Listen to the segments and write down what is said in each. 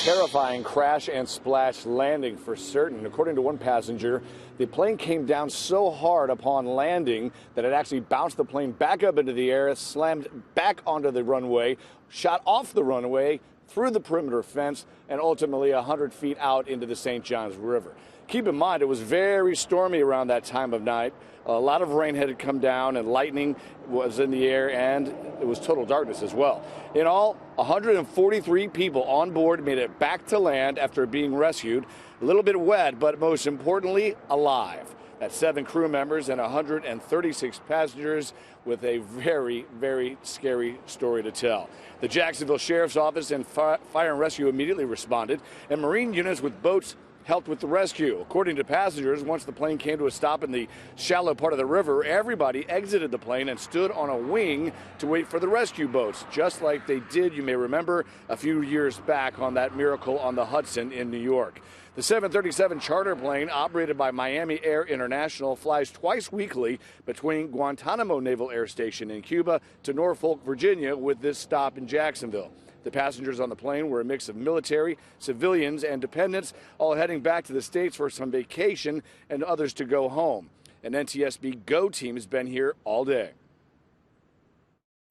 terrifying crash and splash landing for certain. According to one passenger, the plane came down so hard upon landing that it actually bounced the plane back up into the air, slammed back onto the runway, shot off the runway, through the perimeter fence, and ultimately 100 feet out into the St. Johns River. Keep in mind, it was very stormy around that time of night. A lot of rain had come down and lightning was in the air, and it was total darkness as well. In all, 143 people on board made it back to land after being rescued. A little bit wet, but most importantly, alive. That's 7 crew members and 136 passengers with a very, very scary story to tell. The Jacksonville Sheriff's Office and Fire and Rescue immediately responded, and Marine units with boats helped with the rescue. According to passengers, once the plane came to a stop in the shallow part of the river, everybody exited the plane and stood on a wing to wait for the rescue boats, just like they did, you may remember, a few years back on that Miracle on the Hudson in New York. The 737 charter plane, operated by Miami Air International, flies twice weekly between Guantanamo Naval Air Station in Cuba to Norfolk, Virginia, with this stop in Jacksonville. The passengers on the plane were a mix of military, civilians, and dependents, all heading back to the States for some vacation and others to go home. An NTSB GO team has been here all day.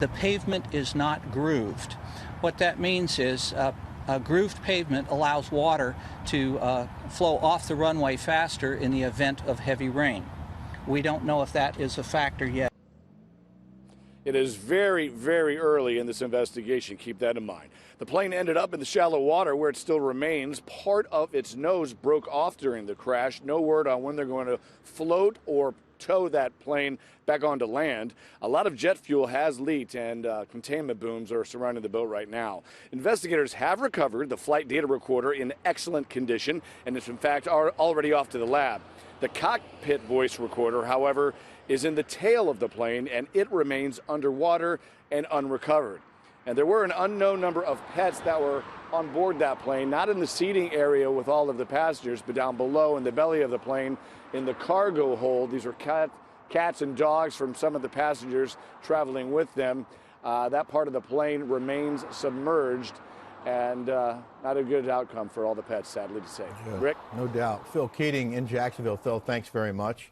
The pavement is not grooved. What that means is a grooved pavement allows water to flow off the runway faster in the event of heavy rain. We don't know if that is a factor yet. It is very, very early in this investigation. Keep that in mind. The plane ended up in the shallow water where it still remains. Part of its nose broke off during the crash. No word on when they're going to float or tow that plane back onto land. A lot of jet fuel has leaked, and containment booms are surrounding the boat right now. Investigators have recovered the flight data recorder in excellent condition, and it's in fact already off to the lab. The cockpit voice recorder, however, is in the tail of the plane, and it remains underwater and unrecovered. And there were an unknown number of pets that were on board that plane, not in the seating area with all of the passengers, but down below in the belly of the plane in the cargo hold. These are cats and dogs from some of the passengers traveling with them. That part of the plane remains submerged, and not a good outcome for all the pets, sadly to say. Yeah, Rick? No doubt. Phil Keating in Jacksonville. Phil, thanks very much.